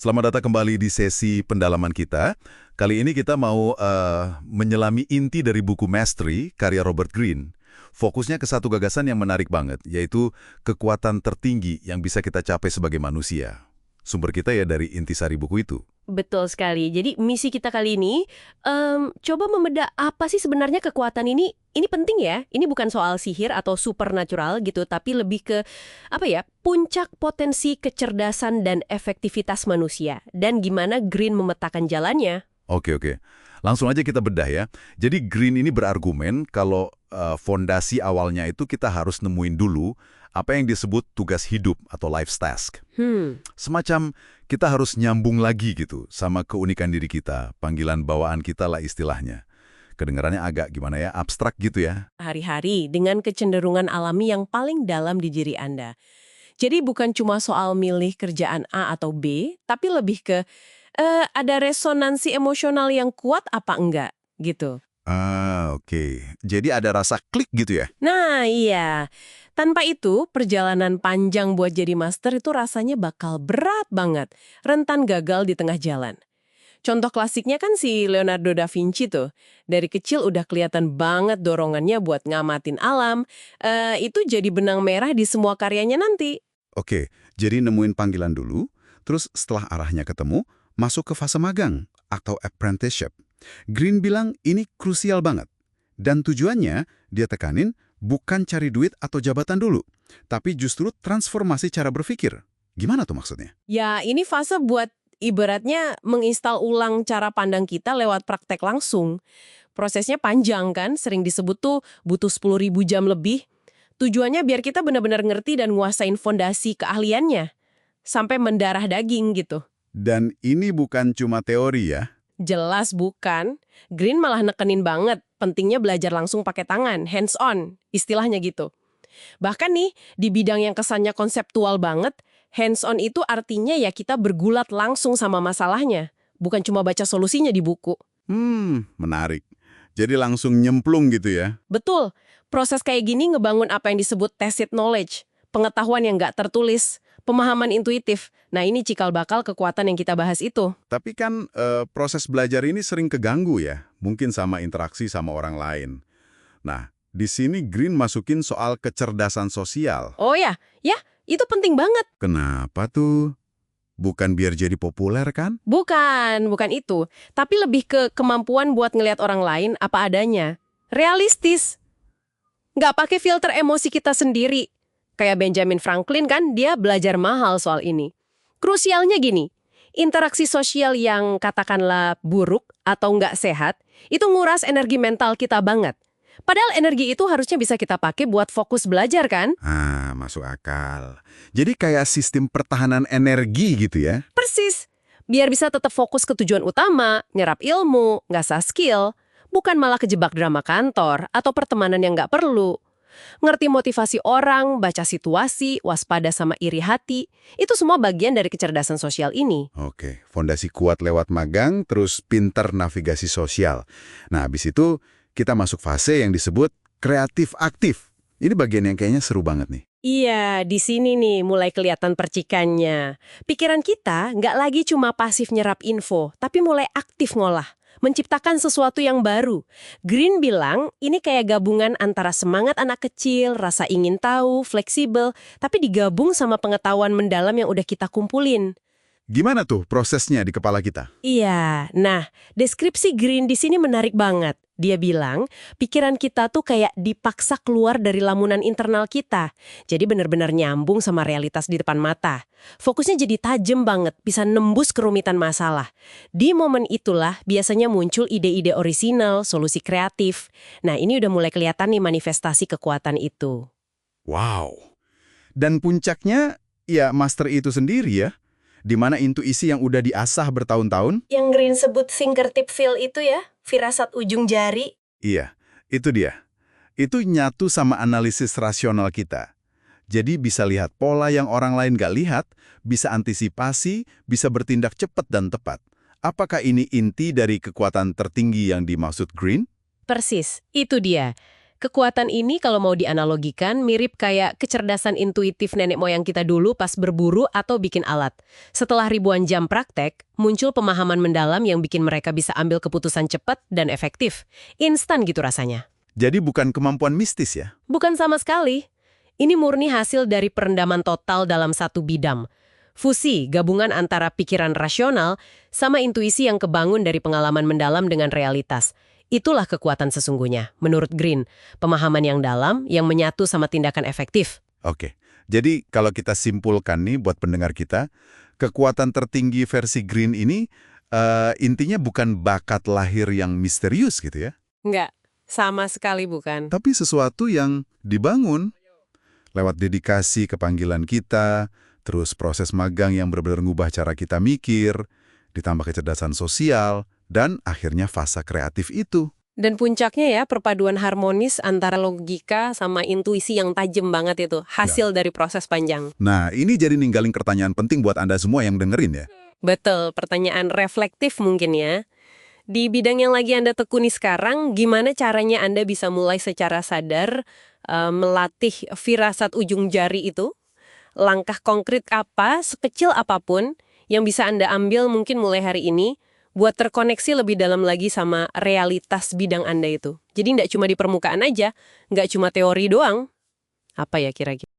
Selamat datang kembali di sesi pendalaman kita. Kali ini kita mau menyelami inti dari buku Mastery, karya Robert Greene. Fokusnya ke satu gagasan yang menarik banget, yaitu kekuatan tertinggi yang bisa kita capai sebagai manusia. Sumber kita ya dari intisari buku itu. Betul sekali. Jadi misi kita kali ini, coba membedah apa sih sebenarnya kekuatan ini. Ini penting ya, ini bukan soal sihir atau supernatural gitu, tapi lebih ke, puncak potensi kecerdasan dan efektivitas manusia. Dan gimana Greene memetakan jalannya. Oke. Langsung aja kita bedah ya. Jadi Greene ini berargumen kalau fondasi awalnya itu kita harus nemuin dulu apa yang disebut tugas hidup atau life's task. Semacam kita harus nyambung lagi gitu sama keunikan diri kita, panggilan bawaan kita lah istilahnya. Kedengarannya agak gimana ya, abstrak gitu ya. Hari-hari dengan kecenderungan alami yang paling dalam di diri Anda. Jadi bukan cuma soal milih kerjaan A atau B, tapi lebih ke ada resonansi emosional yang kuat apa enggak gitu. Oke. Jadi ada rasa klik gitu ya? Nah, iya. Tanpa itu, perjalanan panjang buat jadi master itu rasanya bakal berat banget. Rentan gagal di tengah jalan. Contoh klasiknya kan si Leonardo da Vinci tuh. Dari kecil udah kelihatan banget dorongannya buat ngamatin alam. Itu jadi benang merah di semua karyanya nanti. Oke, jadi nemuin panggilan dulu, terus setelah arahnya ketemu, masuk ke fase magang atau apprenticeship. Greene bilang ini krusial banget. Dan tujuannya, dia tekanin, bukan cari duit atau jabatan dulu, tapi justru transformasi cara berpikir. Gimana tuh maksudnya? Ya, ini fase buat ibaratnya menginstal ulang cara pandang kita lewat praktek langsung. Prosesnya panjang kan, sering disebut tuh butuh 10.000 jam lebih. Tujuannya biar kita benar-benar ngerti dan nguasain fondasi keahliannya. Sampai mendarah daging gitu. Dan ini bukan cuma teori ya. Jelas bukan. Greene malah nekenin banget pentingnya belajar langsung pakai tangan, hands on, istilahnya gitu. Bahkan nih, di bidang yang kesannya konseptual banget, hands on itu artinya ya kita bergulat langsung sama masalahnya, bukan cuma baca solusinya di buku. Menarik. Jadi langsung nyemplung gitu ya. Betul, proses kayak gini ngebangun apa yang disebut tacit knowledge, pengetahuan yang nggak tertulis, pemahaman intuitif. Nah ini cikal bakal kekuatan yang kita bahas itu. Tapi kan proses belajar ini sering keganggu ya, mungkin sama interaksi sama orang lain. Nah, di sini Greene masukin soal kecerdasan sosial. Oh ya, itu penting banget. Kenapa tuh? Bukan biar jadi populer kan? Bukan itu. Tapi lebih ke kemampuan buat ngelihat orang lain apa adanya. Realistis. Nggak pakai filter emosi kita sendiri. Kayak Benjamin Franklin kan, dia belajar mahal soal ini. Krusialnya gini, interaksi sosial yang katakanlah buruk atau nggak sehat, itu nguras energi mental kita banget. Padahal energi itu harusnya bisa kita pakai buat fokus belajar kan? Masuk akal. Jadi kayak sistem pertahanan energi gitu ya? Persis. Biar bisa tetap fokus ke tujuan utama, nyerap ilmu, ngasah skill, bukan malah kejebak drama kantor atau pertemanan yang nggak perlu. Ngerti motivasi orang, baca situasi, waspada sama iri hati, itu semua bagian dari kecerdasan sosial ini. Oke, fondasi kuat lewat magang, terus pinter navigasi sosial. Nah, habis itu kita masuk fase yang disebut kreatif aktif. Ini bagian yang kayaknya seru banget nih. Iya, di sini nih mulai kelihatan percikannya. Pikiran kita nggak lagi cuma pasif nyerap info, tapi mulai aktif ngolah. Menciptakan sesuatu yang baru. Greene bilang ini kayak gabungan antara semangat anak kecil, rasa ingin tahu, fleksibel, tapi digabung sama pengetahuan mendalam yang udah kita kumpulin. Gimana tuh prosesnya di kepala kita? Iya, nah deskripsi Greene di sini menarik banget. Dia bilang, pikiran kita tuh kayak dipaksa keluar dari lamunan internal kita. Jadi benar-benar nyambung sama realitas di depan mata. Fokusnya jadi tajam banget, bisa nembus kerumitan masalah. Di momen itulah biasanya muncul ide-ide orisinal, solusi kreatif. Nah ini udah mulai kelihatan nih manifestasi kekuatan itu. Wow. Dan puncaknya, ya master itu sendiri ya? Di mana intuisi yang udah diasah bertahun-tahun? Yang Greene sebut fingertip feel itu ya, firasat ujung jari. Iya, itu dia. Itu nyatu sama analisis rasional kita. Jadi bisa lihat pola yang orang lain gak lihat, bisa antisipasi, bisa bertindak cepat dan tepat. Apakah ini inti dari kekuatan tertinggi yang dimaksud Greene? Persis, itu dia. Kekuatan ini kalau mau dianalogikan mirip kayak kecerdasan intuitif nenek moyang kita dulu pas berburu atau bikin alat. Setelah ribuan jam praktek, muncul pemahaman mendalam yang bikin mereka bisa ambil keputusan cepat dan efektif. Instan gitu rasanya. Jadi bukan kemampuan mistis ya? Bukan sama sekali. Ini murni hasil dari perendaman total dalam satu bidang. Fusi, gabungan antara pikiran rasional sama intuisi yang kebangun dari pengalaman mendalam dengan realitas. Itulah kekuatan sesungguhnya, menurut Green. Pemahaman yang dalam, yang menyatu sama tindakan efektif. Oke, jadi kalau kita simpulkan nih buat pendengar kita, kekuatan tertinggi versi Green ini intinya bukan bakat lahir yang misterius gitu ya? Enggak, sama sekali bukan. Tapi sesuatu yang dibangun lewat dedikasi ke panggilan kita, terus proses magang yang benar-benar ngubah cara kita mikir, ditambah kecerdasan sosial, dan akhirnya fase kreatif itu. Dan puncaknya ya, perpaduan harmonis antara logika sama intuisi yang tajam banget itu, hasil dari proses panjang. Nah, ini jadi ninggalin pertanyaan penting buat Anda semua yang dengerin ya. Betul, pertanyaan reflektif mungkin ya. Di bidang yang lagi Anda tekuni sekarang, gimana caranya Anda bisa mulai secara sadar melatih firasat ujung jari itu? Langkah konkret apa, sekecil apapun, yang bisa Anda ambil mungkin mulai hari ini, buat terkoneksi lebih dalam lagi sama realitas bidang Anda itu. Jadi nggak cuma di permukaan aja, nggak cuma teori doang. Apa ya kira-kira?